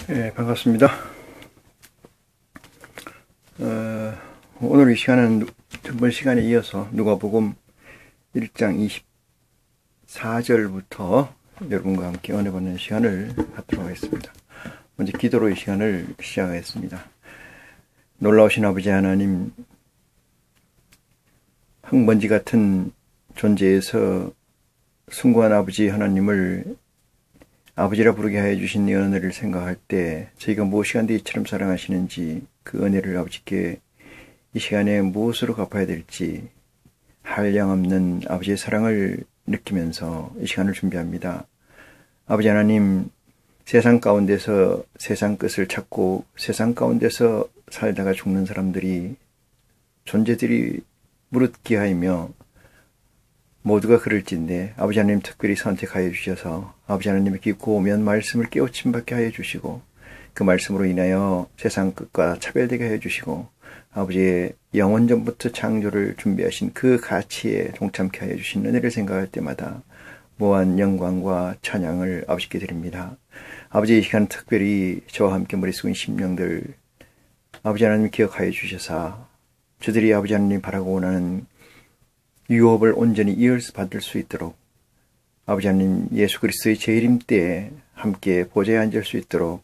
네, 반갑습니다. 오늘 이 시간은 전번 시간에 이어서 누가복음 1장 24절부터 여러분과 함께 은혜 받는 시간을 갖도록 하겠습니다. 먼저 기도로 이 시간을 시작하겠습니다. 놀라우신 아버지 하나님, 흙먼지 같은 존재에서 숭고한 아버지 하나님을 아버지라 부르게 하여 주신 이 은혜를 생각할 때 저희가 무엇이 간데 이처럼 사랑하시는지, 그 은혜를 아버지께 이 시간에 무엇으로 갚아야 될지 한량없는 아버지의 사랑을 느끼면서 이 시간을 준비합니다. 아버지 하나님, 세상 가운데서 세상 끝을 찾고 세상 가운데서 살다가 죽는 사람들이, 존재들이 무릇기하이며 모두가 그럴진데 아버지 하나님 특별히 선택하여 주셔서 아버지 하나님의 깊고 오면 말씀을 깨우침 받게 하여 주시고, 그 말씀으로 인하여 세상 끝과 차별되게 하여 주시고, 아버지의 영원전부터 창조를 준비하신 그 가치에 동참케 하여 주신 은혜를 생각할 때마다 무한 영광과 찬양을 아버지께 드립니다. 아버지, 이 시간 특별히 저와 함께 머리 숙인 심령들 아버지 하나님 기억하여 주셔서 저들이 아버지 하나님 바라고 원하는 유업을 온전히 이어받을 수 있도록 아버지 하나님 예수 그리스도의 재림 때에 함께 보좌에 앉을 수 있도록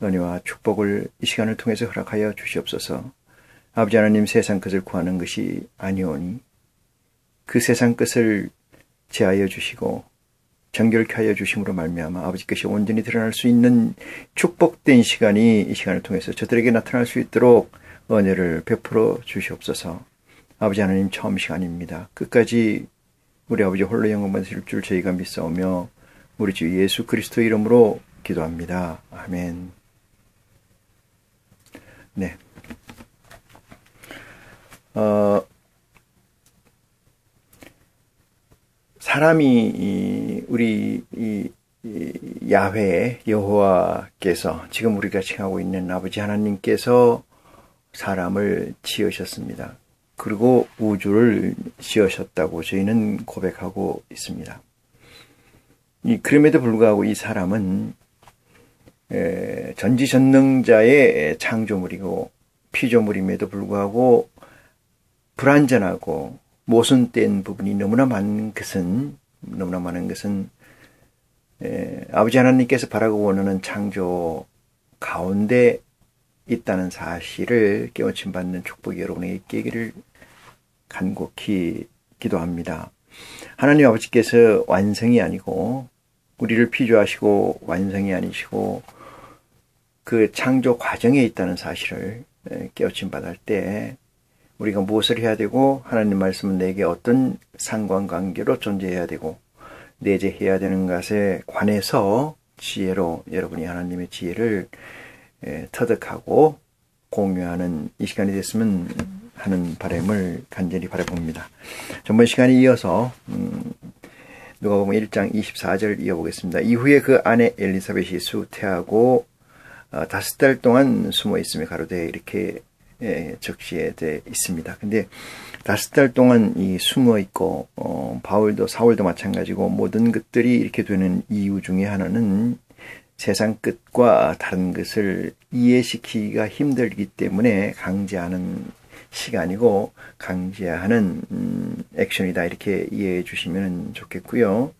은혜와 축복을 이 시간을 통해서 허락하여 주시옵소서. 아버지 하나님, 세상 끝을 구하는 것이 아니오니 그 세상 끝을 제하여 주시고 정결케 하여 주심으로 말미암아 아버지 것이 온전히 드러날 수 있는 축복된 시간이 이 시간을 통해서 저들에게 나타날 수 있도록 은혜를 베풀어 주시옵소서. 아버지 하나님, 처음 시간입니다. 끝까지 우리 아버지 홀로 영광 받으실 줄 저희가 믿사오며 우리 주 예수 그리스도 이름으로 기도합니다. 아멘. 네. 사람이 우리 야훼 여호와께서, 지금 우리가 칭하고 있는 아버지 하나님께서 사람을 지으셨습니다. 그리고 우주를 지으셨다고 저희는 고백하고 있습니다. 그럼에도 불구하고 이 사람은 전지전능자의 창조물이고 피조물임에도 불구하고 불완전하고 모순된 부분이 너무나 많은 것은 아버지 하나님께서 바라고 원하는 창조 가운데 있다는 사실을 깨우침 받는 축복이 여러분에게 있기를 간곡히 기도합니다. 하나님 아버지께서 완성이 아니고 우리를 피조하시고 완성이 아니시고 그 창조 과정에 있다는 사실을 깨우침 받을 때 우리가 무엇을 해야 되고, 하나님 말씀은 내게 어떤 상관관계로 존재해야 되고 내재해야 되는 것에 관해서 지혜로 여러분이 하나님의 지혜를 터득하고 공유하는 이 시간이 됐으면 하는 바람을 간절히 바라봅니다. 전번 시간에 이어서 누가복음 1장 24절 이어보겠습니다. 이후에 그 아내 엘리사벳이 수태하고 5달 동안 숨어 있으며 가로되, 이렇게 적시되어 있습니다. 근데 5달 동안 이 숨어 있고 사울도 마찬가지고 모든 것들이 이렇게 되는 이유 중에 하나는 세상 끝과 다른 것을 이해시키기가 힘들기 때문에 강제하는 시간이고 강제하는 액션이다, 이렇게 이해해 주시면 좋겠고요.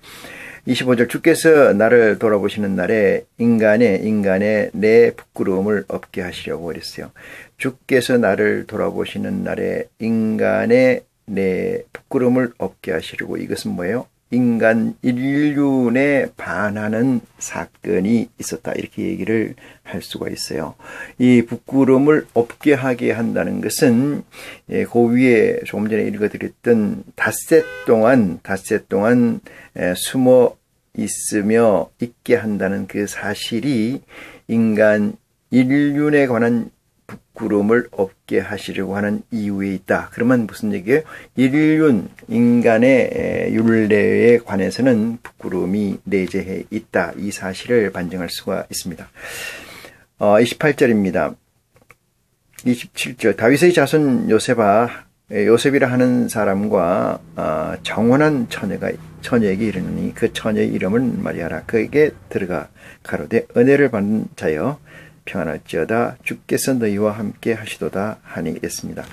25절, 주께서 나를 돌아보시는 날에 인간의 내 부끄러움을 없게 하시려고 그랬어요. 주께서 나를 돌아보시는 날에 인간의 내 부끄러움을 없게 하시려고, 이것은 뭐예요? 인간 인륜에 반하는 사건이 있었다, 이렇게 얘기를 할 수가 있어요. 이 부끄러움을 없게 하게 한다는 것은 그 위에 조금 전에 읽어드렸던 닷새 동안 숨어 있으며 있게 한다는 그 사실이 인간 인륜에 관한 부끄러움을 없게 하시려고 하는 이유에 있다. 그러면 무슨 얘기예요? 인륜, 인간의 율례에 관해서는 부끄러움이 내재해 있다, 이 사실을 반증할 수가 있습니다. 28절입니다. 27절, 다윗의 자손 요셉아, 요셉이라 하는 사람과 정혼한 처녀에게 이르니 그 처녀의 이름은 마리아라. 그에게 들어가 가로되 은혜를 받는 자여 평안할지어다 주께서 너희와 함께 하시도다 하니 이랬습니다.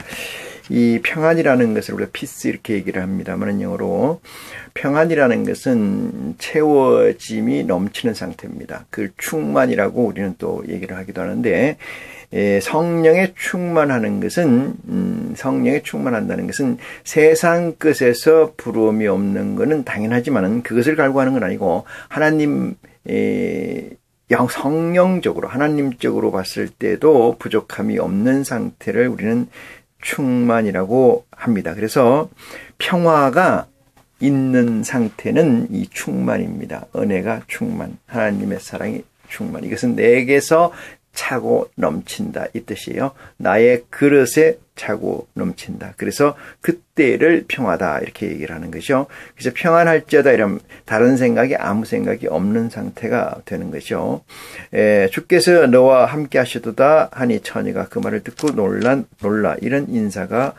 이 평안이라는 것을 우리가 피스 이렇게 얘기를 합니다만 영어로 평안이라는 것은 채워짐이 넘치는 상태입니다. 그 충만이라고 우리는 또 얘기를 하기도 하는데 성령에 충만하는 것은 성령에 충만한다는 것은 세상 끝에서 부러움이 없는 것은 당연하지만은 그것을 갈구하는 건 아니고 하나님 성령적으로 하나님적으로 봤을 때도 부족함이 없는 상태를 우리는 충만이라고 합니다. 그래서 평화가 있는 상태는 이 충만입니다. 은혜가 충만, 하나님의 사랑이 충만. 이것은 내게서 차고 넘친다 이 뜻이에요. 나의 그릇에 차고 넘친다. 그래서 그때를 평화다 이렇게 얘기를 하는 거죠. 그래서 평안할지어다 이러면 다른 생각이 아무 생각이 없는 상태가 되는 거죠. 주께서 너와 함께 하시도다 하니 처녀가 그 말을 듣고 놀라 이런 인사가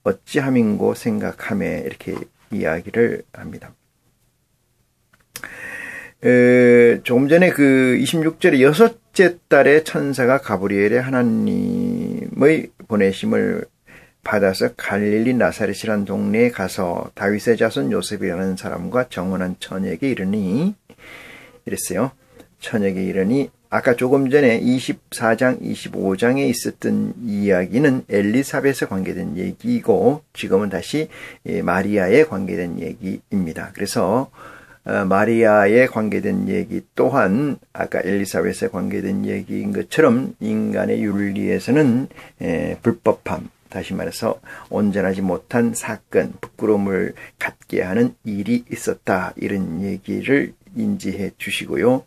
어찌함인고 생각하며 이렇게 이야기를 합니다. 조금 전에 그 26절에 여섯째 달에 천사가 가브리엘의 하나님의 보내심을 받아서 갈릴리 나사렛이라는 동네에 가서 다윗의 자손 요셉이라는 사람과 정혼한 처녀에게 이르니 이랬어요. 처녀에게 이르니 아까 조금 전에 24장, 25장에 있었던 이야기는 엘리사벳에 관계된 얘기이고 지금은 다시 마리아에 관계된 얘기입니다. 그래서 마리아에 관계된 얘기 또한 아까 엘리사벳에 관계된 얘기인 것처럼 인간의 윤리에서는 불법함, 다시 말해서 온전하지 못한 사건, 부끄러움을 갖게 하는 일이 있었다. 이런 얘기를 인지해 주시고요.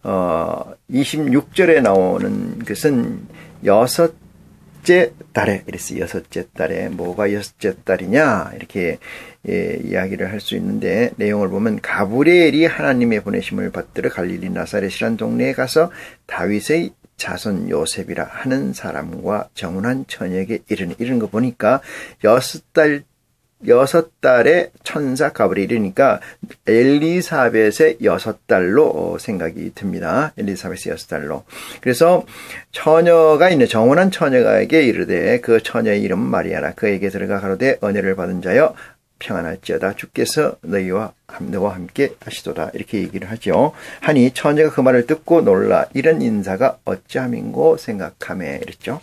26절에 나오는 것은 여섯째 달에 이랬어요. 여섯째 달에 뭐가 여섯째 달이냐 이렇게 이야기를 할 수 있는데 내용을 보면 가브리엘이 하나님의 보내심을 받들어 갈릴리 나사렛이란 동네에 가서 다윗의 자손 요셉이라 하는 사람과 정혼한 처녀에게 이런 거 보니까 여섯 달에 천사 가브리엘이니까 엘리사벳의 6달로 생각이 듭니다. 엘리사벳의 6달로. 그래서 처녀가 있는 정혼한 처녀에게 이르되 그 처녀의 이름은 마리아라. 그에게 들어가 가로되 은혜를 받은 자여 평안할지어다 주께서 너와 함께 하시도다 이렇게 얘기를 하죠. 하니 처녀가 그 말을 듣고 놀라 이런 인사가 어찌함인고 생각하며 이랬죠.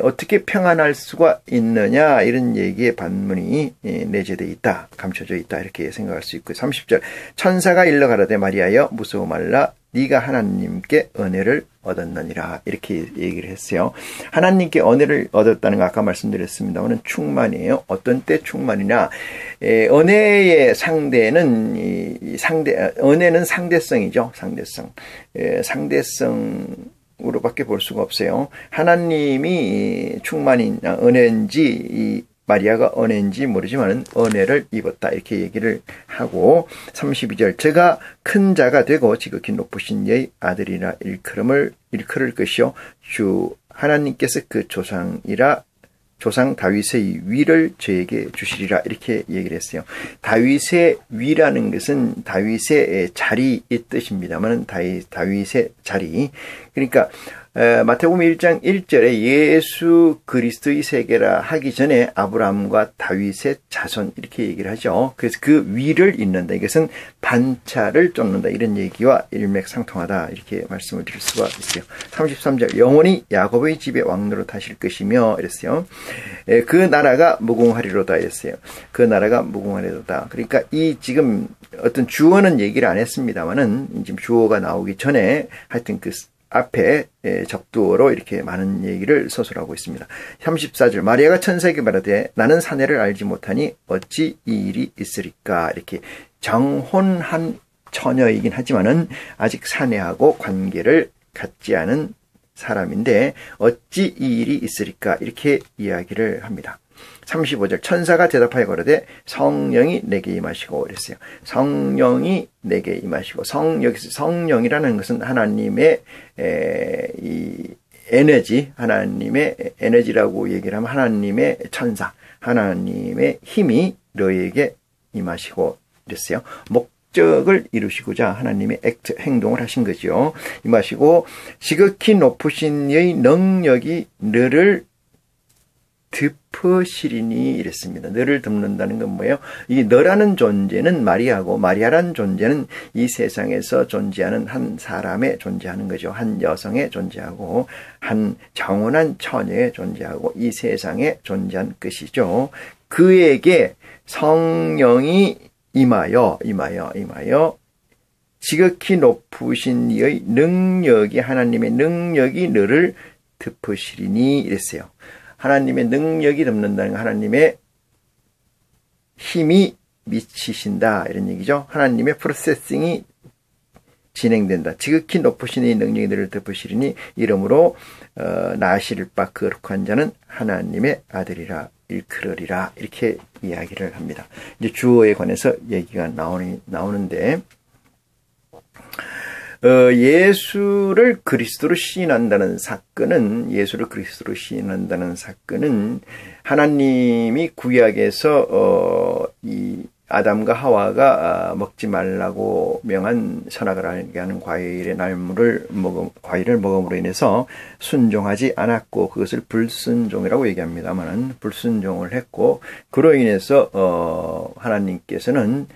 어떻게 평안할 수가 있느냐 이런 얘기의 반문이 내재되어 있다, 감춰져 있다 이렇게 생각할 수 있고 30절 천사가 일러 가라되 마리아여 무서워 말라 네가 하나님께 은혜를 얻었느니라 이렇게 얘기를 했어요. 하나님께 은혜를 얻었다는 거 아까 말씀드렸습니다만 충만이에요. 어떤 때 충만이냐 은혜의 상대는 은혜는 상대성이죠. 상대성으로밖에 볼 수가 없어요. 하나님이 충만이냐 은혜인지 마리아가 은혜인지 모르지만 은혜를 입었다 이렇게 얘기를 하고 32절 제가 큰 자가 되고 지극히 높으신 이의 아들이라 일컬을 것이요 주 하나님께서 그 조상 다윗의 위를 저에게 주시리라 이렇게 얘기를 했어요. 다윗의 위라는 것은 다윗의 자리의 뜻입니다만 다윗의 자리 그러니까 마태복음 1장 1절에 예수 그리스도의 세계라 하기 전에 아브라함과 다윗의 자손 이렇게 얘기를 하죠. 그래서 그 위를 잇는다. 이것은 반차를 쫓는다. 이런 얘기와 일맥상통하다. 이렇게 말씀을 드릴 수가 있어요. 33절 영원히 야곱의 집에 왕노로 타실 것이며 이랬어요. 그 나라가 무궁하리로다 했어요. 그 나라가 무궁하리로다. 그러니까 이 지금 어떤 주어는 얘기를 안 했습니다만은 지금 주어가 나오기 전에 하여튼 그 앞에 적두어로 이렇게 많은 얘기를 서술하고 있습니다. 34절 마리아가 천사에게 말하되 나는 사내를 알지 못하니 어찌 이 일이 있으리까 이렇게 정혼한 처녀이긴 하지만은 아직 사내하고 관계를 갖지 않은 사람인데 어찌 이 일이 있으리까 이렇게 이야기를 합니다. 35절 천사가 대답하여 가로되 성령이 내게 임하시고 이랬어요. 성령이 내게 임하시고 여기서 성령이라는 것은 하나님의 이 에너지, 하나님의 에너지라고 얘기를 하면 하나님의 천사, 하나님의 힘이 너에게 임하시고 이랬어요. 목적을 이루시고자 하나님의 행동을 하신 거죠. 임하시고 지극히 높으신 이의 능력이 너를 덮으시리니 이랬습니다. 너를 덮는다는 건 뭐예요? 이 너라는 존재는 마리아고 마리아라는 존재는 이 세상에서 존재하는 한 사람에 존재하는 거죠. 한 여성에 존재하고 한 정원한 처녀에 존재하고 이 세상에 존재한 것이죠. 그에게 성령이 임하여 지극히 높으신 이의 능력이 하나님의 능력이 너를 덮으시리니 이랬어요. 하나님의 능력이 덮는다는 건 하나님의 힘이 미치신다 이런 얘기죠. 하나님의 프로세싱이 진행된다. 지극히 높으신 이 능력이 너를 덮으시리니 이러므로 나실 바 거룩한 자는 하나님의 아들이라 일컬으리라 이렇게 이야기를 합니다. 이제 주어에 관해서 얘기가 나오는데 예수를 그리스도로 시인한다는 사건은 하나님이 구약에서 이 아담과 하와가 먹지 말라고 명한 선악을 알게 하는 과일의 과일을 먹음으로 인해서 순종하지 않았고 그것을 불순종이라고 얘기합니다만은 불순종을 했고 그로 인해서 하나님께서는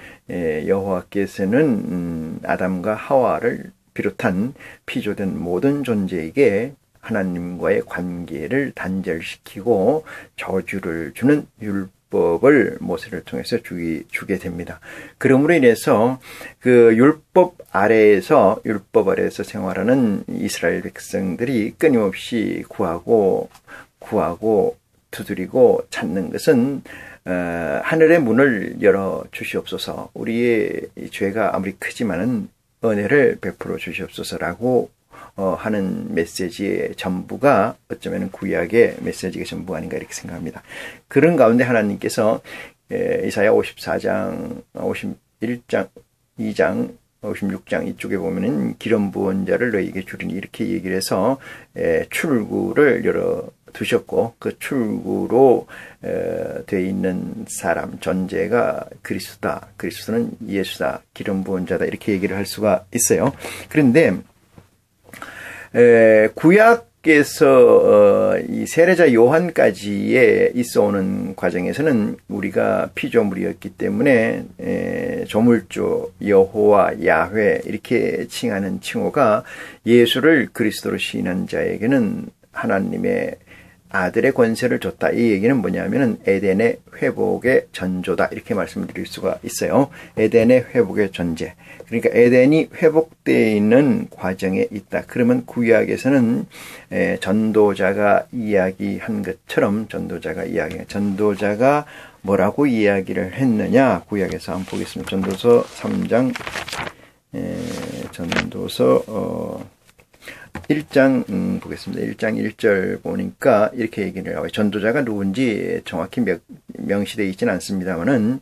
여호와께서는 아담과 하와를 비롯한 피조된 모든 존재에게 하나님과의 관계를 단절시키고 저주를 주는 율법을 모세를 통해서 주게 됩니다. 그러므로 인해서 그 율법 아래에서 생활하는 이스라엘 백성들이 끊임없이 구하고 두드리고 찾는 것은 하늘의 문을 열어 주시옵소서. 우리의 죄가 아무리 크지만은 은혜를 베풀어 주시옵소서라고 하는 메시지의 전부가 어쩌면 구약의 메시지가 전부가 아닌가 이렇게 생각합니다. 그런 가운데 하나님께서 이사야 54장, 51장, 2장, 56장 이쪽에 보면은 기름 부은 자를 너희에게 주리니 이렇게 얘기를 해서 출구를 열어 두셨고 그 출구로 되어 있는 사람 존재가 그리스도다. 그리스도는 예수다. 기름 부은 자다. 이렇게 얘기를 할 수가 있어요. 그런데 구약에서 이 세례자 요한까지의 있어오는 과정에서는 우리가 피조물이었기 때문에 조물주 여호와 야훼 이렇게 칭하는 칭호가 예수를 그리스도로 시인한 자에게는 하나님의 아들의 권세를 줬다. 이 얘기는 뭐냐면은 에덴의 회복의 전조다. 이렇게 말씀드릴 수가 있어요. 에덴의 회복의 전제. 그러니까 에덴이 회복되어 있는 과정에 있다. 그러면 구약에서는 전도자가 이야기한 것처럼 전도자가 뭐라고 이야기를 했느냐. 구약에서 한번 보겠습니다. 전도서 3장 전도서 1장 보겠습니다. 1장 1절 보니까 이렇게 얘기를 하고 전도자가 누군지 정확히 명시되어 있지는 않습니다만은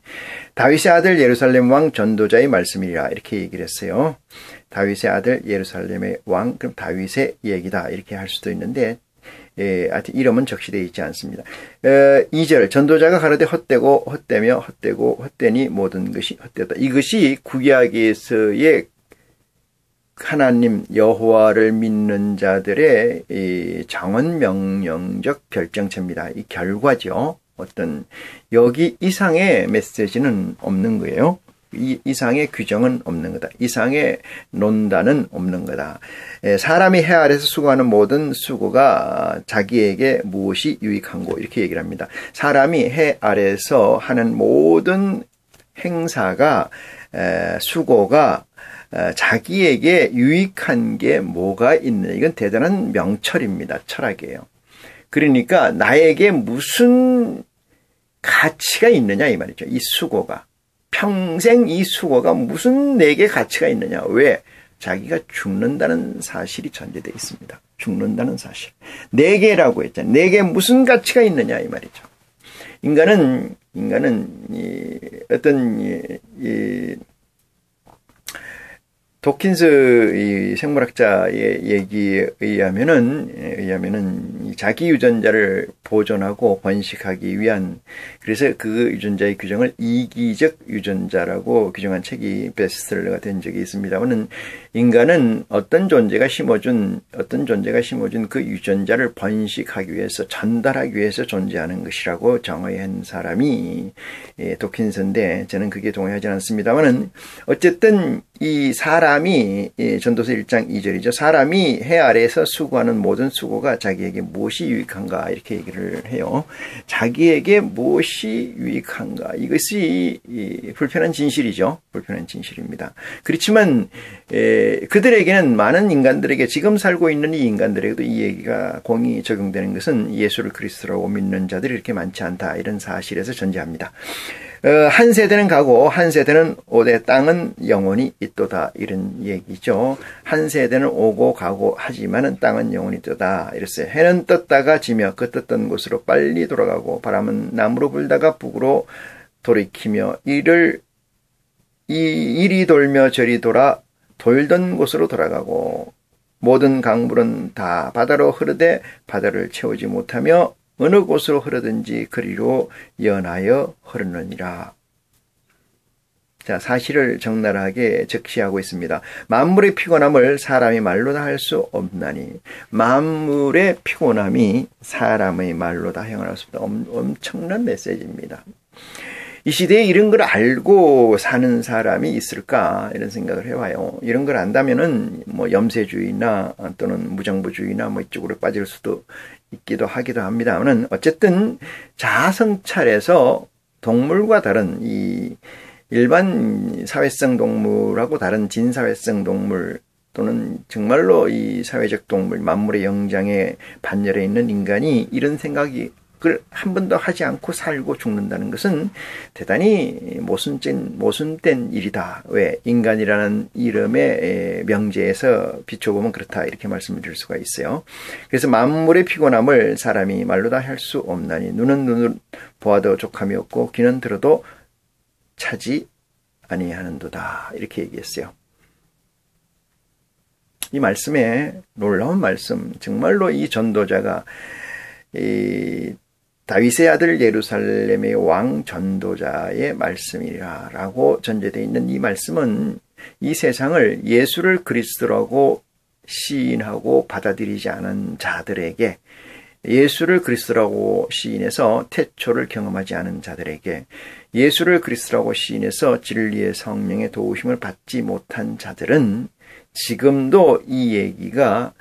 다윗의 아들 예루살렘 왕 전도자의 말씀이라 이렇게 얘기를 했어요. 다윗의 아들 예루살렘의 왕 그럼 다윗의 얘기다 이렇게 할 수도 있는데 하여튼 이름은 적시되어 있지 않습니다. 2절 전도자가 가로되 헛되고 헛되며 헛되니 모든 것이 헛되다. 이것이 구약에서의 하나님 여호와를 믿는 자들의 이 장언명령적 결정체입니다. 이 결과죠. 여기 이상의 메시지는 없는 거예요. 이 이상의 규정은 없는 거다. 이상의 논단은 없는 거다. 사람이 해 아래서 수고하는 모든 수고가 자기에게 무엇이 유익한고 이렇게 얘기를 합니다. 사람이 해 아래서 하는 모든 행사가 수고가 자기에게 유익한 게 뭐가 있느냐. 이건 대단한 명철입니다. 철학이에요. 그러니까 나에게 무슨 가치가 있느냐 이 말이죠. 이 수고가. 평생 이 수고가 무슨 내게 가치가 있느냐. 왜? 자기가 죽는다는 사실이 전제되어 있습니다. 죽는다는 사실. 내게라고 했잖아요. 내게 무슨 가치가 있느냐 이 말이죠. 인간은 도킨스 이 생물학자의 얘기에 의하면은 자기 유전자를 보존하고 번식하기 위한, 그래서 그 유전자의 규정을 이기적 유전자라고 규정한 책이 베스트셀러가 된 적이 있습니다만은, 인간은 어떤 존재가 심어준 그 유전자를 번식하기 위해서, 전달하기 위해서 존재하는 것이라고 정의한 사람이 도킨스인데, 저는 그게 동의하지 않습니다만은, 어쨌든 이 사람이, 전도서 1장 2절이죠. 사람이 해 아래에서 수고하는 모든 수고가 자기에게 무엇이 유익한가, 이렇게 얘기를 해요. 자기에게 무엇이 유익한가, 이것이 불편한 진실이죠. 불편한 진실입니다. 그렇지만 그들에게는, 많은 인간들에게, 지금 살고 있는 이 인간들에게도 이 얘기가 공이 적용되는 것은 예수를 그리스도라고 믿는 자들이 이렇게 많지 않다, 이런 사실에서 전제합니다. 한 세대는 가고 한 세대는 오되 땅은 영원히 있도다, 이런 얘기죠. 한 세대는 오고 가고 하지만은 땅은 영원히 있도다, 이랬어요. 해는 떴다가 지며 그 떴던 곳으로 빨리 돌아가고, 바람은 남으로 불다가 북으로 돌이키며 이리 돌며 저리 돌아 돌던 곳으로 돌아가고, 모든 강물은 다 바다로 흐르되 바다를 채우지 못하며 어느 곳으로 흐르든지 그리로 연하여 흐르느니라. 자, 사실을 적나라하게 적시하고 있습니다. 만물의 피곤함을 사람이 말로 다 할 수 없나니, 만물의 피곤함이 사람의 말로 다 형언할 수 없다. 엄청난 메시지입니다. 이 시대에 이런 걸 알고 사는 사람이 있을까, 이런 생각을 해봐요. 이런 걸 안다면은 뭐 염세주의나 또는 무정부주의나 뭐 이쪽으로 빠질 수도 있기도 하기도 합니다만은, 어쨌든 자아성찰에서 동물과 다른, 이 일반 사회성 동물하고 다른 진사회성 동물, 또는 정말로 이 사회적 동물, 만물의 영장에 반열에 있는 인간이 이런 생각이 그걸 한 번도 하지 않고 살고 죽는다는 것은 대단히 모순된 일이다. 왜? 인간이라는 이름의 명제에서 비춰보면 그렇다, 이렇게 말씀을 드릴 수가 있어요. 그래서 만물의 피곤함을 사람이 말로 다 할 수 없나니, 눈은 눈을 보아도 족함이 없고 귀는 들어도 차지 아니하는도다, 이렇게 얘기했어요. 이 말씀에 놀라운 말씀, 정말로 이 전도자가 이 다윗의 아들 예루살렘의 왕 전도자의 말씀이라고 전제되어 있는 이 말씀은, 이 세상을 예수를 그리스도라고 시인하고 받아들이지 않은 자들에게, 예수를 그리스도라고 시인해서 태초를 경험하지 않은 자들에게, 예수를 그리스도라고 시인해서 진리의 성령의 도우심을 받지 못한 자들은 지금도 이 얘기가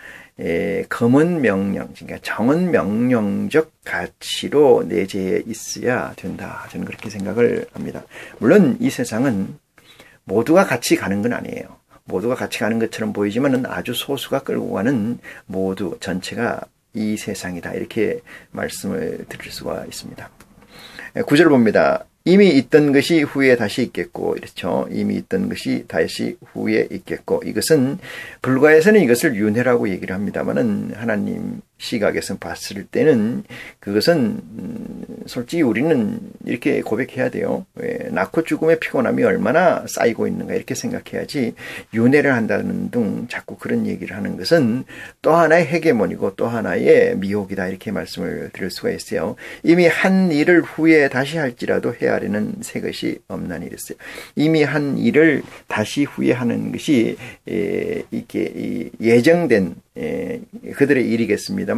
검은 명령, 그러니까 정은 명령적 가치로 내재해 있어야 된다, 저는 그렇게 생각을 합니다. 물론 이 세상은 모두가 같이 가는 건 아니에요. 모두가 같이 가는 것처럼 보이지만은 아주 소수가 끌고 가는, 모두 전체가 이 세상이다, 이렇게 말씀을 드릴 수가 있습니다. 9절 봅니다. 이미 있던 것이 후에 다시 있겠고, 이렇죠. 이미 있던 것이 다시 후에 있겠고, 이것은 불가에서는 이것을 윤회라고 얘기를 합니다만은, 하나님 시각에서 봤을 때는 그것은 솔직히 우리는 이렇게 고백해야 돼요. 낳고 죽음의 피곤함이 얼마나 쌓이고 있는가, 이렇게 생각해야지, 윤회를 한다는 등 자꾸 그런 얘기를 하는 것은 또 하나의 헤게몬이고 또 하나의 미혹이다, 이렇게 말씀을 드릴 수가 있어요. 이미 한 일을 후에 다시 할지라도 헤아리는 새 것이 없나니, 이랬어요. 이미 한 일을 다시 후에 하는 것이 이렇게 예정된 그들의 일이겠습니다만,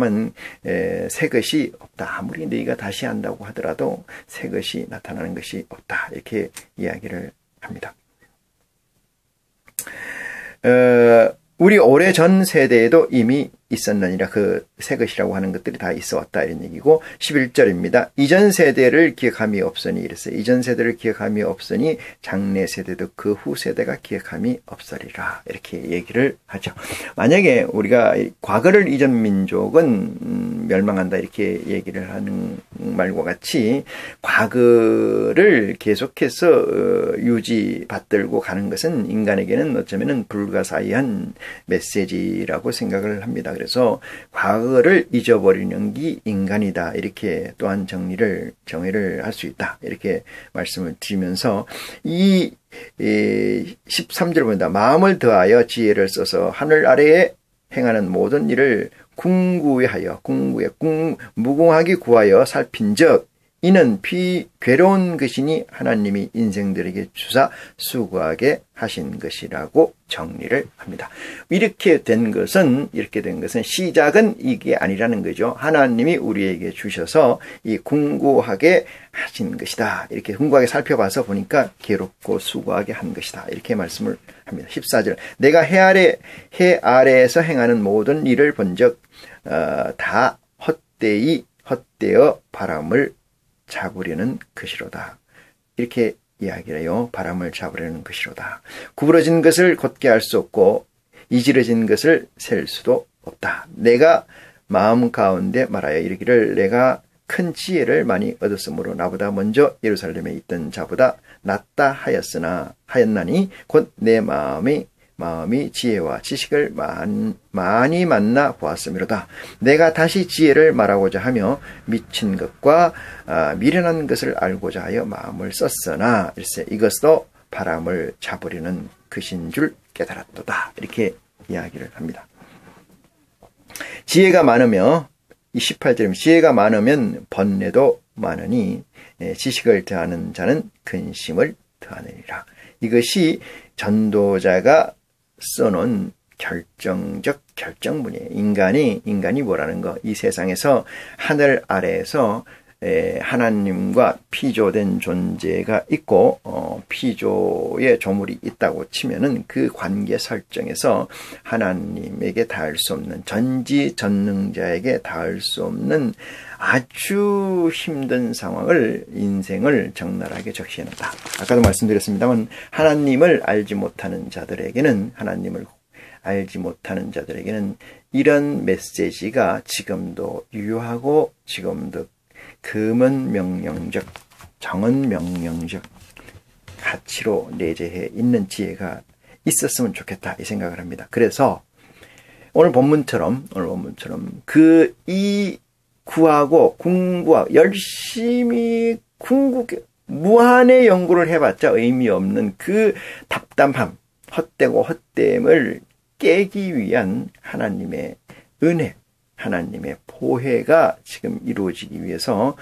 새 것이 없다. 아무리 너희가 다시 한다고 하더라도 새 것이 나타나는 것이 없다, 이렇게 이야기를 합니다. 우리 오래전 세대에도 이미 있었느니라, 그 새 것이라고 하는 것들이 다 있어 왔다, 이런 얘기고, 11절입니다. 이전 세대를 기억함이 없으니, 이랬어요. 이전 세대를 기억함이 없으니 장래 세대도 그 후 세대가 기억함이 없으리라, 이렇게 얘기를 하죠. 만약에 우리가 과거를 잊은 민족은 멸망한다, 이렇게 얘기를 하는 말과 같이, 과거를 계속해서 유지받들고 가는 것은 인간에게는 어쩌면은 불가사의한 메시지라고 생각을 합니다. 그래서 과거를 잊어버리는 게 인간이다. 이렇게 또한 정의를 할 수 있다. 이렇게 말씀을 드리면서 이 13절 보니다. 마음을 더하여 지혜를 써서 하늘 아래에 행하는 모든 일을 무궁하게 구하여 살핀즉 이는 괴로운 것이니 하나님이 인생들에게 주사 수고하게 하신 것이라고 정리를 합니다. 이렇게 된 것은 시작은 이게 아니라는 거죠. 하나님이 우리에게 주셔서 이 궁고하게 하신 것이다. 이렇게 궁고하게 살펴봐서 보니까 괴롭고 수고하게 한 것이다. 이렇게 말씀을 합니다. 14절 내가 해 아래에서 행하는 모든 일을 본즉 다 헛되어 바람을 잡으려는 것이로다. 이렇게 이야기를 해요. 바람을 잡으려는 것이로다. 구부러진 것을 곧게 할 수 없고 이지러진 것을 셀 수도 없다. 내가 마음 가운데 말하여 이르기를 내가 큰 지혜를 많이 얻었으므로 나보다 먼저 예루살렘에 있던 자보다 낫다 하였나니 곧 내 마음이 지혜와 지식을 많이 만나 보았음이로다. 내가 다시 지혜를 말하고자 하며 미친 것과 미련한 것을 알고자 하여 마음을 썼으나 일세 이것도 바람을 잡으려는 것인 줄 깨달았도다. 이렇게 이야기를 합니다. 지혜가 많으며 이 18절입니다. 지혜가 많으면 번뇌도 많으니 지식을 더하는 자는 근심을 더하느니라. 이것이 전도자가 써놓은 결정적 결정문이에요. 인간이 뭐라는 거, 이 세상에서 하늘 아래에서 하나님과 피조된 존재가 있고 피조의 조물이 있다고 치면은 그 관계 설정에서 하나님에게 닿을 수 없는 전지전능자에게 닿을 수 없는 아주 힘든 상황을 인생을 적나라하게 적시해놨다. 아까도 말씀드렸습니다만 하나님을 알지 못하는 자들에게는 이런 메시지가 지금도 유효하고 지금도 금은 명령적, 정은 명령적 가치로 내재해 있는 지혜가 있었으면 좋겠다 이 생각을 합니다. 그래서 오늘 본문처럼 구하고 궁구하고 열심히 무한의 연구를 해봤자 의미 없는 그 답답함, 헛됨을 깨기 위한 하나님의 은혜, 하나님의 보혜가 지금 이루어지기 위해서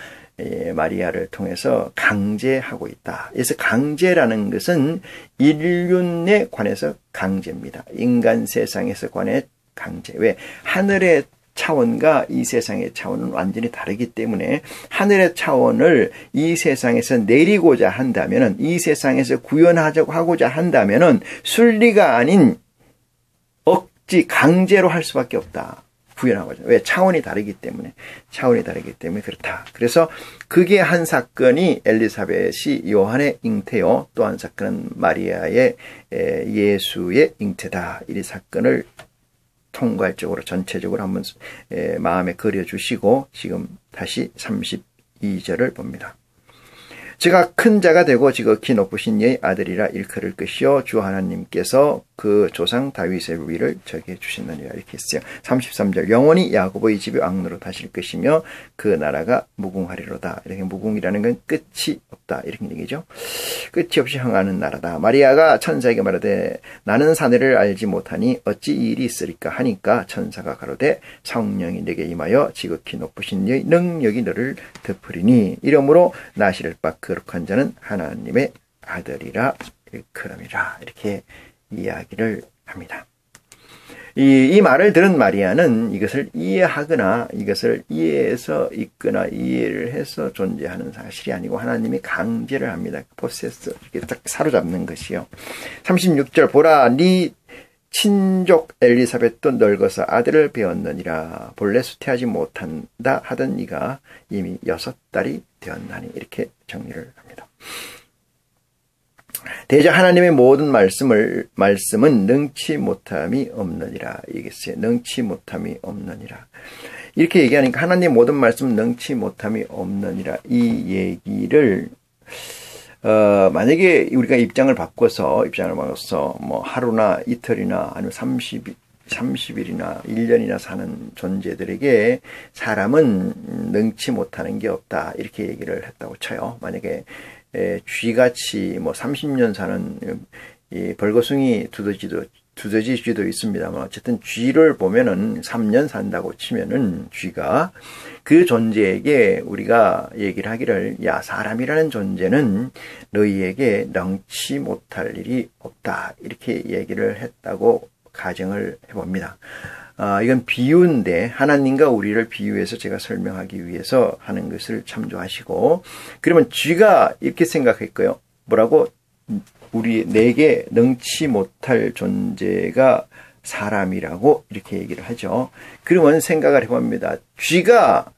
마리아를 통해서 강제하고 있다. 그래서 강제라는 것은 인륜에 관해서 강제입니다. 인간 세상에서 관해 강제. 왜? 하늘의 차원과 이 세상의 차원은 완전히 다르기 때문에 하늘의 차원을 이 세상에서 내리고자 한다면은, 이 세상에서 구현하고자 한다면은 순리가 아닌 억지, 강제로 할 수밖에 없다. 구현하고자. 왜? 차원이 다르기 때문에 그렇다. 그래서 그게 한 사건이 엘리사벳이 요한의 잉태요. 또 한 사건은 마리아의 예수의 잉태다. 이 사건을 통괄적으로 전체적으로 한번 마음에 그려주시고 지금 다시 32절을 봅니다. 제가 큰 자가 되고 지극히 높으신 이의 아들이라 일컬을 것이요 주 하나님께서 그 조상 다윗의 위를 저게 주시느니라. 이렇게 했어요. 33절 영원히 야곱의 집이 왕노로 하실 것이며 그 나라가 무궁하리로다. 이렇게 무궁이라는 건 끝이 없다. 이렇게 얘기죠. 끝이 없이 흥하는 나라다. 마리아가 천사에게 말하되 나는 사내를 알지 못하니 어찌 이 일이 있으리까 하니까 천사가 가로되 성령이 내게 임하여 지극히 높으신 이의 능력이 너를 덮으리니 이러므로 나시를 바 거룩한 자는 하나님의 아들이라 일컬음이라. 이렇게 이야기를 합니다. 이 말을 들은 마리아는 이것을 이해하거나 이것을 이해해서 있거나 이해를 해서 존재하는 사실이 아니고 하나님이 강제를 합니다. 포세스, 이렇게 딱 사로잡는 것이요. 36절 보라 네 친족 엘리사벳도 늙어서 아들을 배웠느니라. 본래 수태하지 못한다 하던 이가 이미 6달이 되었나니. 이렇게 정리를 합니다. 대저 하나님의 모든 말씀은 능치 못함이 없느니라. 이겠어요. 능치 못함이 없느니라. 이렇게 얘기하니까 하나님의 모든 말씀은 능치 못함이 없느니라. 이 얘기를 만약에 우리가 입장을 바꿔서 뭐 하루나 이틀이나 아니면 30 30일이나 1년이나 사는 존재들에게 사람은 능치 못하는 게 없다. 이렇게 얘기를 했다고 쳐요. 만약에 쥐같이 뭐 30년 사는 이 벌거숭이 두더지 쥐도 있습니다만 어쨌든 쥐를 보면은 3년 산다고 치면은 쥐가 그 존재에게 우리가 얘기를 하기를 야 사람이라는 존재는 너희에게 능치 못할 일이 없다 이렇게 얘기를 했다고 가정을 해봅니다. 이건 비유인데 하나님과 우리를 비유해서 제가 설명하기 위해서 하는 것을 참조하시고 그러면 쥐가 이렇게 생각했고요. 뭐라고? 내게 능치 못할 존재가 사람이라고 이렇게 얘기를 하죠. 그러면 생각을 해봅니다. 쥐가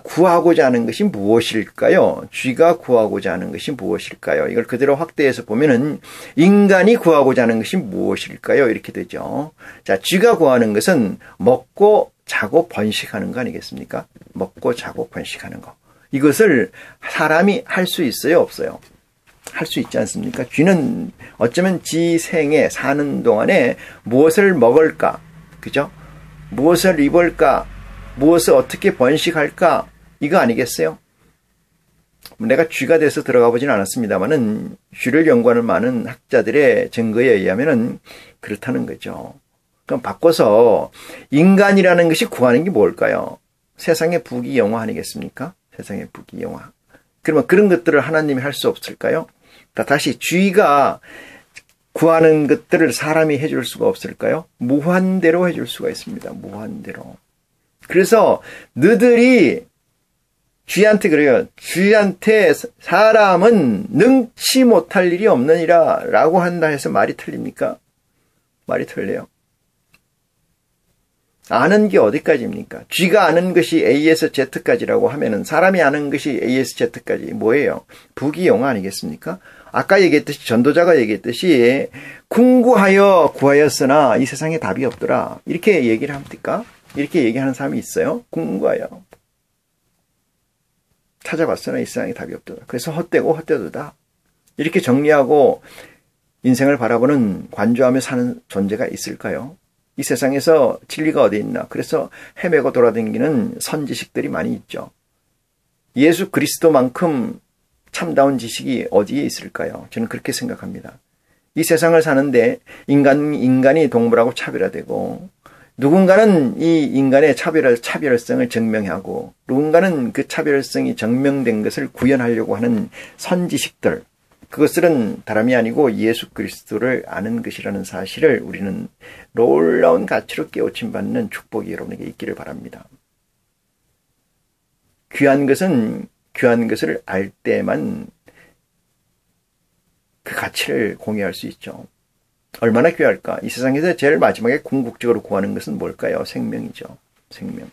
구하고자 하는 것이 무엇일까요? 쥐가 구하고자 하는 것이 무엇일까요? 이걸 그대로 확대해서 보면은 인간이 구하고자 하는 것이 무엇일까요? 이렇게 되죠. 자, 쥐가 구하는 것은 먹고 자고 번식하는 거 아니겠습니까? 먹고 자고 번식하는 거. 이것을 사람이 할 수 있어요? 없어요? 할 수 있지 않습니까? 쥐는 어쩌면 지 생에 사는 동안에 무엇을 먹을까? 그죠? 무엇을 입을까? 무엇을 어떻게 번식할까? 이거 아니겠어요? 내가 쥐가 돼서 들어가 보진 않았습니다만은 쥐를 연구하는 많은 학자들의 증거에 의하면은 그렇다는 거죠. 그럼 바꿔서 인간이라는 것이 구하는 게 뭘까요? 세상의 부귀영화 아니겠습니까? 세상의 부귀영화. 그러면 그런 것들을 하나님이 할 수 없을까요? 다시 쥐가 구하는 것들을 사람이 해줄 수가 없을까요? 무한대로 해줄 수가 있습니다. 무한대로. 그래서 너희들이 쥐한테 그래요. 쥐한테 사람은 능치 못할 일이 없느니라 라고 한다 해서 말이 틀립니까? 말이 틀려요. 아는 게 어디까지입니까? 쥐가 아는 것이 A에서 Z까지라고 하면은 사람이 아는 것이 A에서 Z까지 뭐예요? 부귀영화 아니겠습니까? 아까 얘기했듯이 전도자가 얘기했듯이 궁구하여 구하였으나 이 세상에 답이 없더라. 이렇게 얘기를 합니까? 이렇게 얘기하는 사람이 있어요? 궁구하여 찾아봤으나 이 세상에 답이 없더라. 그래서 헛되고 헛되도다. 이렇게 정리하고 인생을 바라보는 관조하며 사는 존재가 있을까요? 이 세상에서 진리가 어디 있나? 그래서 헤매고 돌아다니는 선지식들이 많이 있죠. 예수 그리스도만큼 참다운 지식이 어디에 있을까요? 저는 그렇게 생각합니다. 이 세상을 사는데 인간이 동물하고 차별화되고 누군가는 이 인간의 차별성을 증명하고 누군가는 그 차별성이 증명된 것을 구현하려고 하는 선지식들, 그것들은 다름이 아니고 예수 그리스도를 아는 것이라는 사실을 우리는 놀라운 가치로 깨우침 받는 축복이 여러분에게 있기를 바랍니다. 귀한 것을 알 때만 그 가치를 공유할 수 있죠. 얼마나 귀할까? 이 세상에서 제일 마지막에 궁극적으로 구하는 것은 뭘까요? 생명이죠. 생명.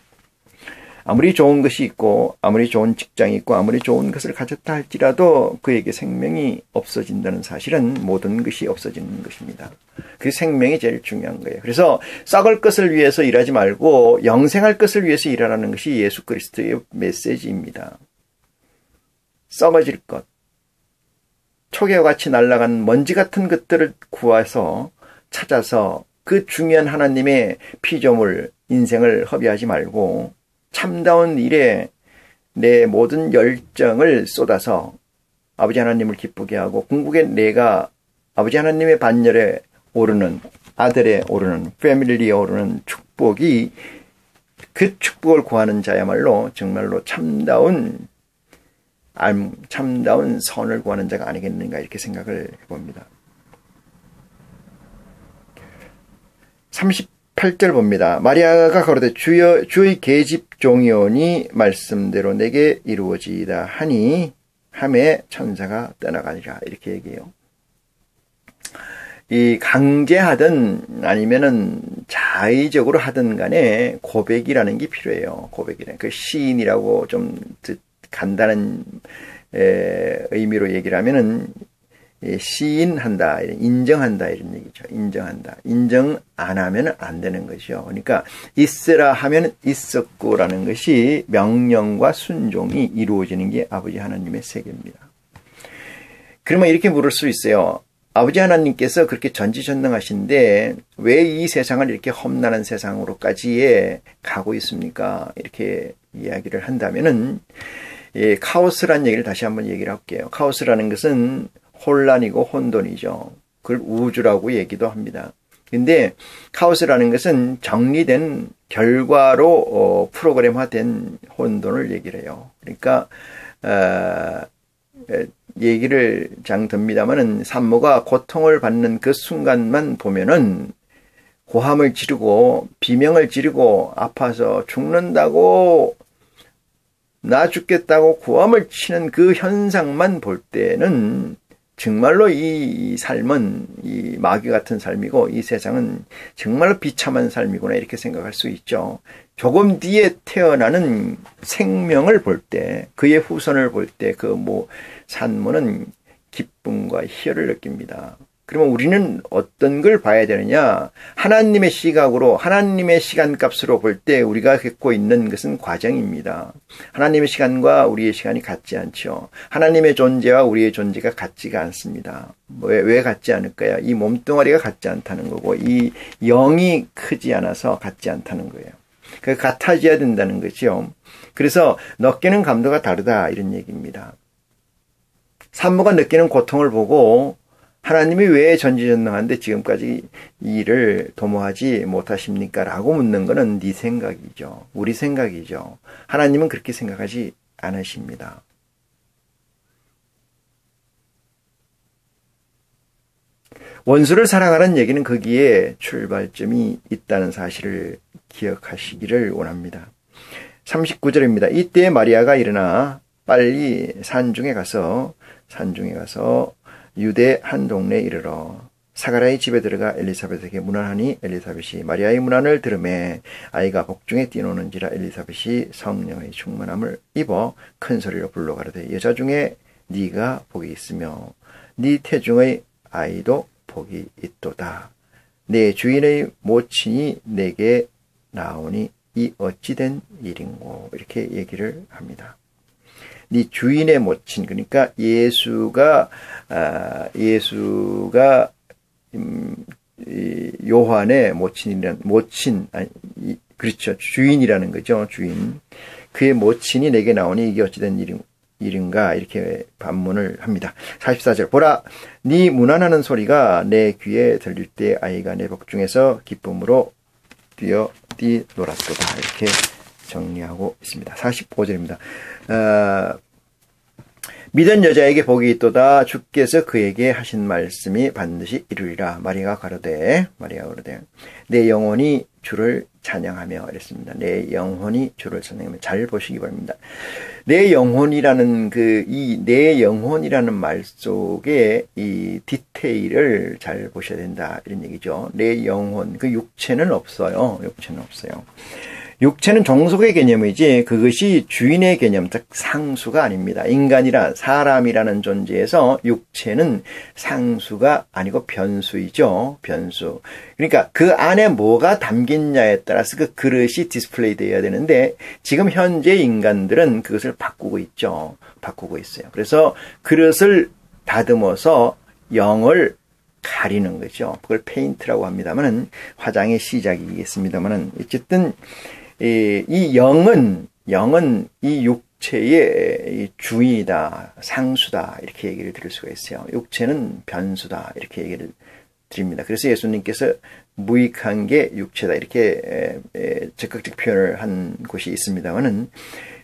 아무리 좋은 것이 있고 아무리 좋은 직장이 있고 아무리 좋은 것을 가졌다 할지라도 그에게 생명이 없어진다는 사실은 모든 것이 없어지는 것입니다. 그 생명이 제일 중요한 거예요. 그래서 썩을 것을 위해서 일하지 말고 영생할 것을 위해서 일하라는 것이 예수 그리스도의 메시지입니다. 썩어질 것, 초계와 같이 날아간 먼지 같은 것들을 구해서 찾아서 그 중요한 하나님의 피조물 인생을 허비하지 말고 참다운 일에 내 모든 열정을 쏟아서 아버지 하나님을 기쁘게 하고 궁극에 내가 아버지 하나님의 반열에 오르는 아들에 오르는 패밀리에 오르는 축복이 그 축복을 구하는 자야말로 정말로 참다운 선을 구하는 자가 아니겠는가 이렇게 생각을 해봅니다. 38절 봅니다. 마리아가 가로되 주여 주의 계집 종이오니 말씀대로 내게 이루어지이다 하니 하매 천사가 떠나가니라 이렇게 얘기해요. 이 강제하든 아니면은 자의적으로 하든 간에 고백이라는 게 필요해요. 고백이라는 그 시인이라고 좀 간단한 의미로 얘기를 하면은 시인한다, 인정한다 이런 얘기죠. 인정한다. 인정 안 하면 안 되는 것이죠. 그러니까 있으라 하면 있었고라는 것이 명령과 순종이 이루어지는 게 아버지 하나님의 세계입니다. 그러면 이렇게 물을 수 있어요. 아버지 하나님께서 그렇게 전지전능하신데 왜 이 세상을 이렇게 험난한 세상으로까지 가고 있습니까? 이렇게 이야기를 한다면은 카오스라는 얘기를 다시 한번 얘기를 할게요. 카오스라는 것은 혼란이고 혼돈이죠. 그걸 우주라고 얘기도 합니다. 근데 카오스라는 것은 정리된 결과로 프로그램화된 혼돈을 얘기를 해요. 그러니까 얘기를 장듭니다마는 산모가 고통을 받는 그 순간만 보면은 고함을 지르고 비명을 지르고 아파서 죽는다고 나 죽겠다고 고함을 치는 그 현상만 볼 때는 정말로 이 삶은 이 마귀 같은 삶이고 이 세상은 정말로 비참한 삶이구나 이렇게 생각할 수 있죠. 조금 뒤에 태어나는 생명을 볼 때, 그의 후손을 볼 때 그 산모는 기쁨과 희열을 느낍니다. 그러면 우리는 어떤 걸 봐야 되느냐? 하나님의 시각으로, 하나님의 시간값으로 볼 때 우리가 겪고 있는 것은 과정입니다. 하나님의 시간과 우리의 시간이 같지 않죠. 하나님의 존재와 우리의 존재가 같지가 않습니다. 왜 같지 않을까요? 이 몸뚱아리가 같지 않다는 거고, 이 영이 크지 않아서 같지 않다는 거예요. 같아져야 된다는 거죠. 그래서 느끼는 감도가 다르다 이런 얘기입니다. 산모가 느끼는 고통을 보고 하나님이 왜 전지전능한데 지금까지 이 일을 도모하지 못하십니까? 라고 묻는 것은 네 생각이죠. 우리 생각이죠. 하나님은 그렇게 생각하지 않으십니다. 원수를 사랑하라는 얘기는 거기에 출발점이 있다는 사실을 기억하시기를 원합니다. 39절입니다. 이때 마리아가 일어나 빨리 산중에 가서 유대 한 동네에 이르러 사가랴의 집에 들어가 엘리사벳에게 문안하니 엘리사벳이 마리아의 문안을 들으매 아이가 복중에 뛰노는지라 엘리사벳이 성령의 충만함을 입어 큰 소리로 불러 가로되 여자 중에 네가 복이 있으며 네 태중의 아이도 복이 있도다. 내 주인의 모친이 내게 나오니 이 어찌된 일인고 이렇게 얘기를 합니다. 네 주인의 모친, 그러니까 예수가 요한의 그렇죠. 주인이라는 거죠. 주인. 그의 모친이 내게 나오니 이게 어찌된 일인가 이렇게 반문을 합니다. 44절 보라 네 문안하는 소리가 내 귀에 들릴 때 아이가 내 복중에서 기쁨으로 뛰놀았도다 이렇게 정리하고 있습니다. 45절입니다. 믿은 여자에게 복이 있도다. 주께서 그에게 하신 말씀이 반드시 이루리라. 마리아가 가로되 내 영혼이 주를 찬양하며 이랬습니다. 내 영혼이 주를 찬양하며 잘 보시기 바랍니다. 내 영혼이라는 내 영혼이라는 말 속에 이 디테일을 잘 보셔야 된다 이런 얘기죠. 내 영혼 그 육체는 없어요. 육체는 종속의 개념이지 그것이 주인의 개념, 즉 상수가 아닙니다. 인간이라 사람이라는 존재에서 육체는 상수가 아니고 변수이죠. 변수. 그러니까 그 안에 뭐가 담긴냐에 따라서 그 그릇이 디스플레이 되어야 되는데 지금 현재 인간들은 그것을 바꾸고 있죠. 바꾸고 있어요. 그래서 그릇을 다듬어서 영을 가리는 거죠. 그걸 페인트라고 합니다만은 화장의 시작이겠습니다만은 어쨌든 이 영은 이 육체의 주인이다, 상수다 이렇게 얘기를 드릴 수가 있어요. 육체는 변수다 이렇게 얘기를 드립니다. 그래서 예수님께서 무익한 게 육체다 이렇게 적극적 표현을 한 곳이 있습니다만은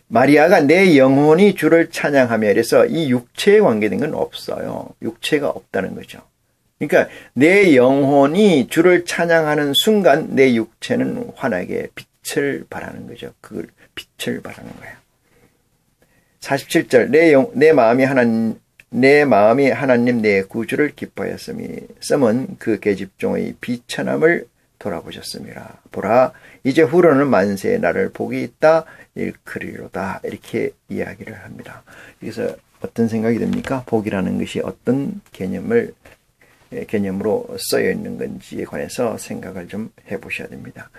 마리아가 내 영혼이 주를 찬양하며 이래서 이 육체에 관계된 건 없어요. 육체가 없다는 거죠. 그러니까 내 영혼이 주를 찬양하는 순간 내 육체는 환하게 빛을 발하는 거죠. 그걸 빛을 발하는 거예요. 47절 내 마음이 하나님 내 구주를 기뻐하였으니 썸은 그 계집종의 비천함을 돌아보셨습니다. 보라 이제 후로는 만세에 나를 복이 있다 일컬이로다 이렇게 이야기를 합니다. 그래서 어떤 생각이 듭니까? 복이라는 것이 어떤 개념을 개념으로 쓰여 있는 건지에 관해서 생각을 좀 해보셔야 됩니다.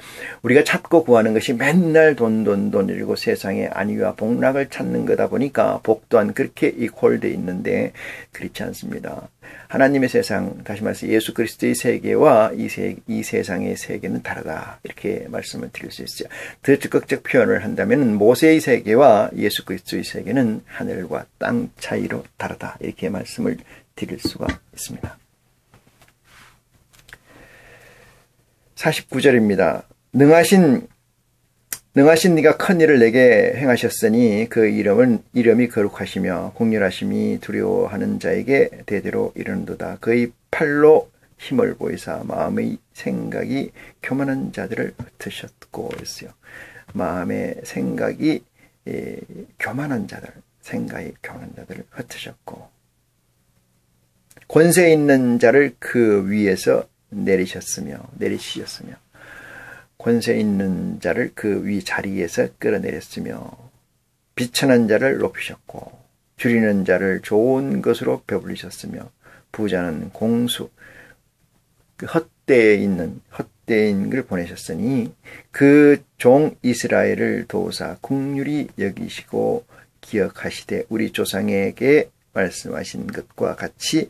우리가 찾고 구하는 것이 맨날 돈이고 세상의 안위와 복락을 찾는 거다 보니까 복 또한 그렇게 이퀄되어 있는데 그렇지 않습니다. 하나님의 세상, 다시 말해서 예수 그리스도의 세계와 이 세상의 세계는 다르다, 이렇게 말씀을 드릴 수 있어요. 더 적극적 표현을 한다면 모세의 세계와 예수 그리스도의 세계는 하늘과 땅 차이로 다르다, 이렇게 말씀을 드릴 수가 있습니다. 49절입니다. 능하신 네가 큰 일을 내게 행하셨으니 그 이름이 거룩하시며 국률하심이 두려워하는 자에게 대대로 이르는도다. 그의 팔로 힘을 보이사 마음의 생각이 교만한 자들을 흩으셨고 했어요. 마음의 생각이 교만한 자들을 흩으셨고 권세 있는 자를 그 위에서 내리시셨으며 권세 있는 자를 그 위 자리에서 끌어내렸으며 비천한 자를 높이셨고 줄이는 자를 좋은 것으로 배불리셨으며 부자는 공수 그 헛되인 걸 보내셨으니 그 종 이스라엘을 도우사 긍휼히 여기시고 기억하시되 우리 조상에게 말씀하신 것과 같이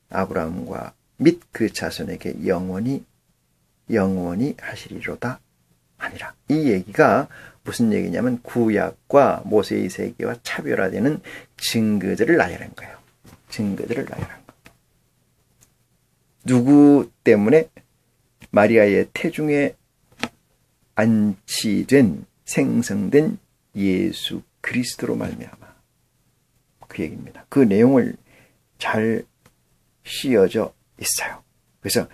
아브라함과 및 그 자손에게 영원히 하시리로다 하니라. 이 얘기가 무슨 얘기냐면 구약과 모세의 세계와 차별화되는 증거들을 나열한 거예요. 누구 때문에? 마리아의 태중에 생성된 예수 그리스도로 말미암아. 그 얘기입니다. 그 내용을 잘 씌어져 있어요. 그래서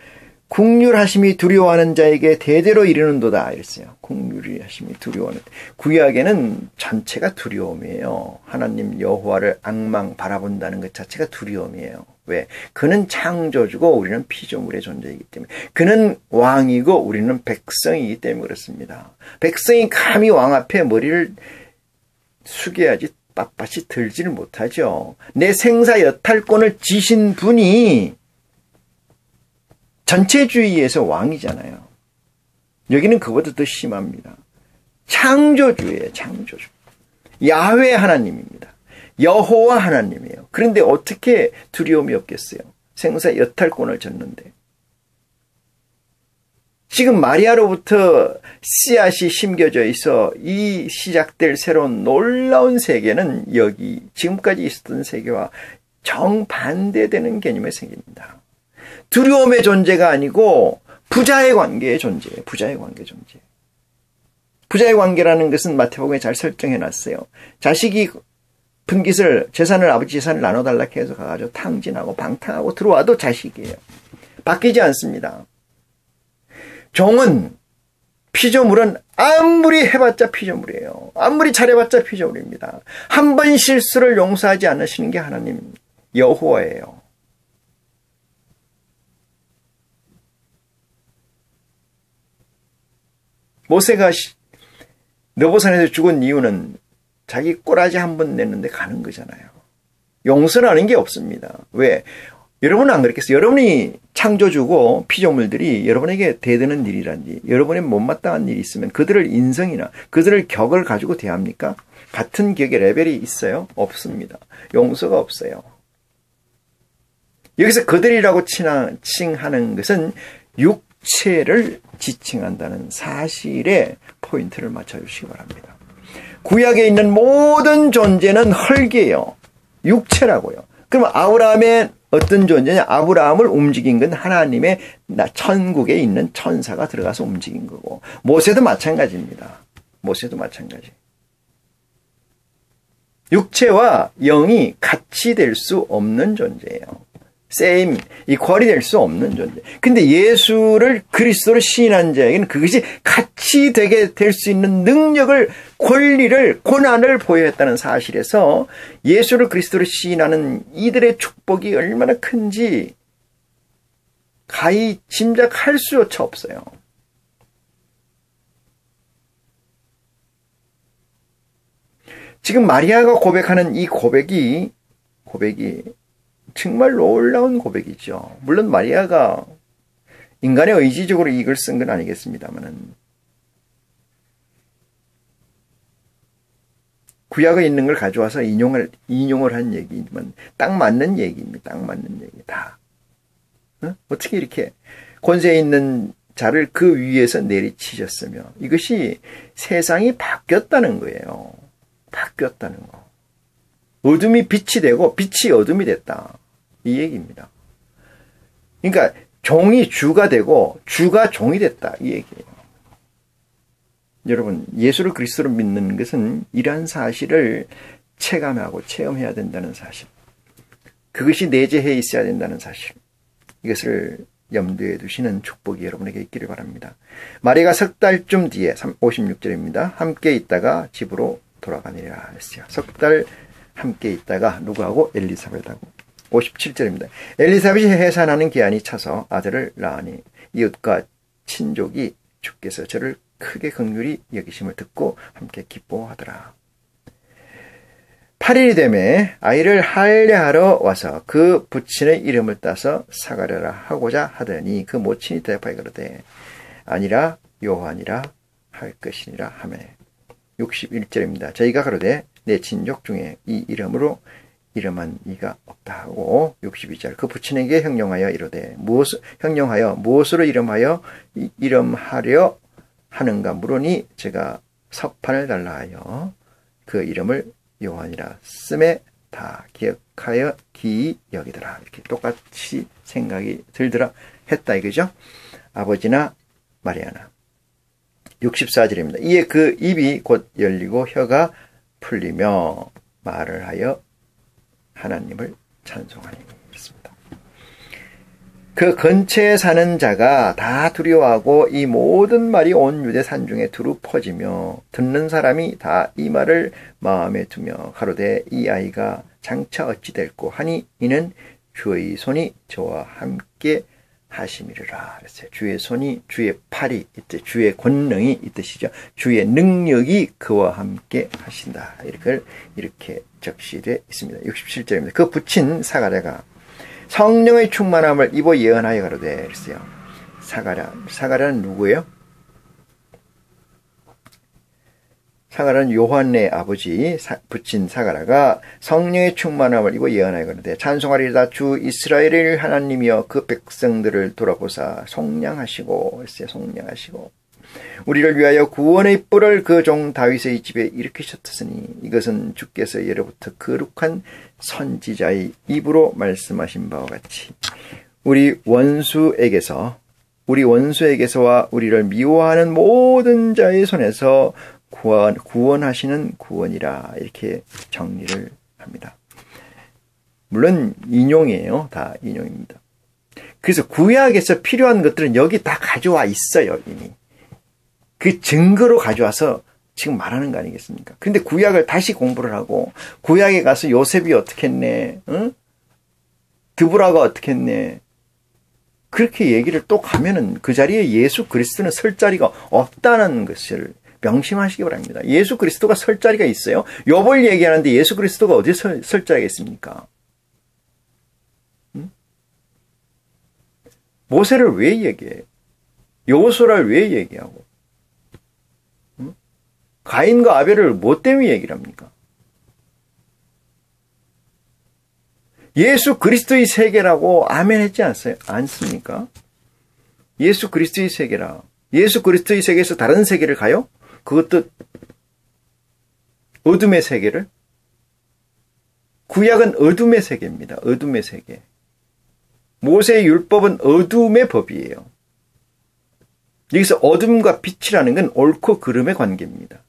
긍휼하심이 두려워하는 자에게 대대로 이르는도다 이랬어요. 긍휼하심이 두려워하는. 구약에는 전체가 두려움이에요. 하나님 여호와를 앙망 바라본다는 것 자체가 두려움이에요. 왜? 그는 창조주고 우리는 피조물의 존재이기 때문에. 그는 왕이고 우리는 백성이기 때문에 그렇습니다. 백성이 감히 왕 앞에 머리를 숙여야지 빳빳이 들지를 못하죠. 내 생사 여탈권을 지신 분이 전체주의에서 왕이잖아요. 여기는 그보다 더 심합니다. 창조주예요. 창조주. 야훼 하나님입니다. 여호와 하나님이에요. 그런데 어떻게 두려움이 없겠어요? 생사 여탈권을 졌는데. 지금 마리아로부터 씨앗이 심겨져 있어 이 시작될 새로운 놀라운 세계는 여기 지금까지 있었던 세계와 정반대되는 개념의 세계입니다. 두려움의 존재가 아니고 부자의 관계의 존재예요. 부자의 관계라는 것은 마태복음에 잘 설정해 놨어요. 자식이 재산을 아버지 재산을 나눠달라 해서 가가지고 탕진하고 방탕하고 들어와도 자식이에요. 바뀌지 않습니다. 종은 피조물은 아무리 해봤자 피조물이에요. 아무리 잘해봤자 피조물입니다. 한 번 실수를 용서하지 않으시는 게 하나님 여호와예요. 모세가 느보산에서 죽은 이유는 자기 꼬라지 한 번 냈는데 가는 거잖아요. 용서는 하는 게 없습니다. 왜? 여러분은 안 그랬겠어요? 여러분이 창조주고 피조물들이 여러분에게 대드는 일이란지 여러분의 못마땅한 일이 있으면 그들을 인성이나 그들을 격을 가지고 대합니까? 같은 격의 레벨이 있어요? 없습니다. 용서가 없어요. 여기서 그들이라고 칭하는 것은 육체를 지칭한다는 사실에 포인트를 맞춰주시기 바랍니다. 구약에 있는 모든 존재는 헐게요. 육체라고요. 그러면 아브라함의 어떤 존재냐? 아브라함을 움직인 건 하나님의 천국에 있는 천사가 들어가서 움직인 거고 모세도 마찬가지입니다. 육체와 영이 같이 될 수 없는 존재예요. 이퀄이 될 수 없는 존재. 근데 예수를 그리스도로 시인한 자에게는 그것이 같이 되게 될 수 있는 능력을, 권리를, 고난을 보여했다는 사실에서 예수를 그리스도로 시인하는 이들의 축복이 얼마나 큰지 가히 짐작할 수조차 없어요. 지금 마리아가 고백하는 이 고백이 정말 놀라운 고백이죠. 물론 마리아가 인간의 의지적으로 이걸 쓴 건 아니겠습니다만은 구약에 있는 걸 가져와서 인용을 한 얘기지만 딱 맞는 얘기입니다. 딱 맞는 얘기다. 어떻게 이렇게 권세 있는 자를 그 위에서 내리치셨으며 이것이 세상이 바뀌었다는 거예요. 바뀌었다는 거. 어둠이 빛이 되고 빛이 어둠이 됐다. 이 얘기입니다. 그러니까 종이 주가 되고 주가 종이 됐다. 이 얘기예요. 여러분, 예수를 그리스도로 믿는 것은 이러한 사실을 체감하고 체험해야 된다는 사실. 그것이 내재해 있어야 된다는 사실. 이것을 염두에 두시는 축복이 여러분에게 있기를 바랍니다. 마리아가 석 달쯤 뒤에 56절입니다. 함께 있다가 집으로 돌아가니라 했어요. 석 달 함께 있다가 누구하고? 엘리사벳하고. 57절입니다. 엘리사벳이 해산하는 기한이 차서 아들을 낳으니 이웃과 친족이 주께서 저를 크게 긍휼히 여기심을 듣고 함께 기뻐하더라. 8일이 되매 아이를 할례하러 와서 그 부친의 이름을 따서 사가랴라 하고자 하더니 그 모친이 대답하여 그러되 아니라 요한이라 할 것이니라 하매. 61절입니다. 저희가 그러되 내 친족 중에 이 이름으로 이름한 이가 없다 하고. 62절 그 부친에게 형용하여 이르되 형용하여 무엇으로 이름하려 하는가 물으니 제가 석판을 달라 하여 그 이름을 요한이라 쓰매 다 기억하여 기이 여기더라. 이렇게 똑같이 생각이 들더라 했다 이거죠. 아버지나 마리아나. 64절입니다. 이에 그 입이 곧 열리고 혀가 풀리며 말을 하여 하나님을 찬송하니. 그 근처에 사는 자가 다 두려워하고 이 모든 말이 온 유대 산중에 두루 퍼지며 듣는 사람이 다 이 말을 마음에 두며 가로되 이 아이가 장차 어찌 될꼬 하니 이는 주의 손이 저와 함께 하심이르라 그랬어요. 주의 손이, 주의 팔이 있듯, 주의 권능이 있듯이죠. 주의 능력이 그와 함께 하신다. 이렇게 적시되어 있습니다. 67절입니다. 그 부친 사가랴가 성령의 충만함을 입어 예언하여 가로되 그랬어요. 사가랴는 누구예요? 사가랴는 요한의 아버지 부친 사가랴가 성령의 충만함을 입어 예언하여 가로되 찬송하리이다 주 이스라엘의 하나님이여 그 백성들을 돌아보사 속량하시고 그랬어요. 속량하시고 우리를 위하여 구원의 뿔을 그 종 다윗의 집에 일으키셨으니 이것은 주께서 예로부터 거룩한 선지자의 입으로 말씀하신 바와 같이 우리 원수에게서와 우리를 미워하는 모든 자의 손에서 구원하시는 구원이라 이렇게 정리를 합니다. 물론 인용이에요. 다 인용입니다. 그래서 구약에서 필요한 것들은 여기 다 가져와 있어요. 이미. 그 증거로 가져와서 지금 말하는 거 아니겠습니까? 근데 구약을 다시 공부를 하고 구약에 가서 요셉이 어떻게 했네, 응? 드보라가 어떻게 했네, 그렇게 얘기를 또 가면은 그 자리에 예수 그리스도는 설 자리가 없다는 것을 명심하시기 바랍니다. 예수 그리스도가 설 자리가 있어요? 욥을 얘기하는데 예수 그리스도가 어디서 설 자리가 있습니까? 응? 모세를 왜 얘기해요? 여호수아를 왜 얘기하고? 가인과 아벨을 뭐 때문에 얘기를 합니까? 예수 그리스도의 세계라고 아멘 했지 않습니까? 예수 그리스도의 세계라. 예수 그리스도의 세계에서 다른 세계를 가요? 그것도 어둠의 세계를? 구약은 어둠의 세계입니다. 어둠의 세계. 모세의 율법은 어둠의 법이에요. 여기서 어둠과 빛이라는 건 옳고 그름의 관계입니다.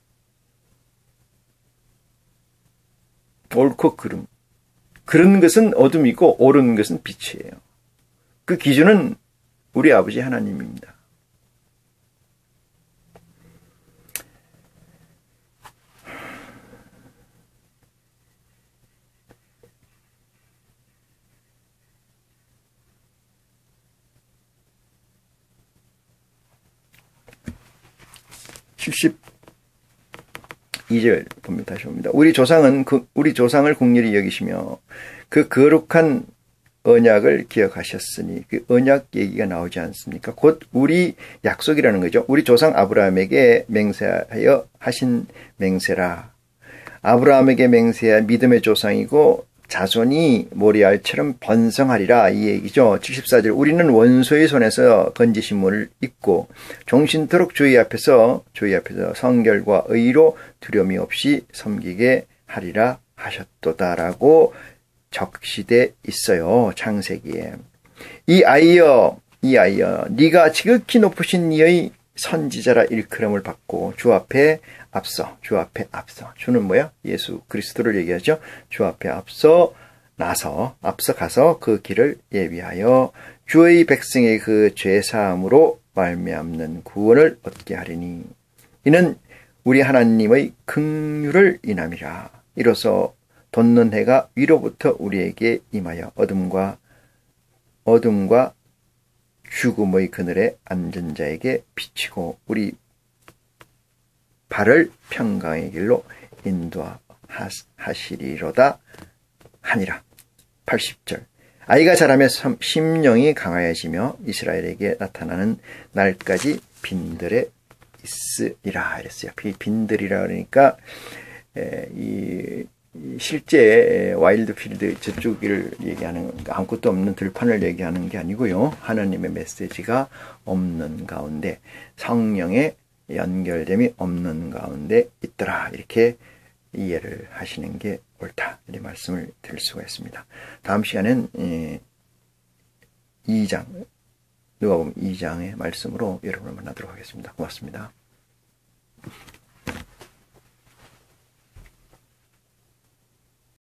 옳고 그름. 그런 것은 어둠이고 옳은 것은 빛이에요. 그 기준은 우리 아버지 하나님입니다. (72절) 봅니다. 다시 봅니다. 우리 조상을 긍휼히 여기시며 그 거룩한 언약을 기억하셨으니 그 언약 얘기가 나오지 않습니까? 곧 우리 약속이라는 거죠. 우리 조상 아브라함에게 맹세하여 하신 맹세라. 아브라함에게 맹세한 믿음의 조상이고 자손이 모리알처럼 번성하리라 이 얘기죠. 74절 우리는 원수의 손에서 건지신 문을 잊고 종신토록 주의 앞에서 성결과 의로 두려움이 없이 섬기게 하리라 하셨도다라고 적시돼 있어요. 창세기에. 이 아이여 네가 지극히 높으신 이의 선지자라 일컬음을 받고 주 앞에 앞서. 주는 뭐야? 예수 그리스도를 얘기하죠. 주 앞에 앞서 가서 그 길을 예비하여 주의 백성의 그 죄사함으로 말미암는 구원을 얻게 하리니 이는 우리 하나님의 긍휼을 인함이라. 이로써 돋는 해가 위로부터 우리에게 임하여 어둠과 죽음의 그늘에 앉은 자에게 비치고 우리 발을 평강의 길로 인도하시리로다 하니라. 80절 아이가 자라며 심령이 강하여지며 이스라엘에게 나타나는 날까지 빈들에 있으리라 이랬어요. 빈들이라 그러니까 실제 와일드필드 저쪽을 얘기하는 아무것도 없는 들판을 얘기하는 게 아니고요. 하나님의 메시지가 없는 가운데 성령의 연결됨이 없는 가운데 있더라. 이렇게 이해를 하시는 게 옳다. 이런 말씀을 드릴 수가 있습니다. 다음 시간엔 2장 누가복음 2장의 말씀으로 여러분을 만나도록 하겠습니다. 고맙습니다.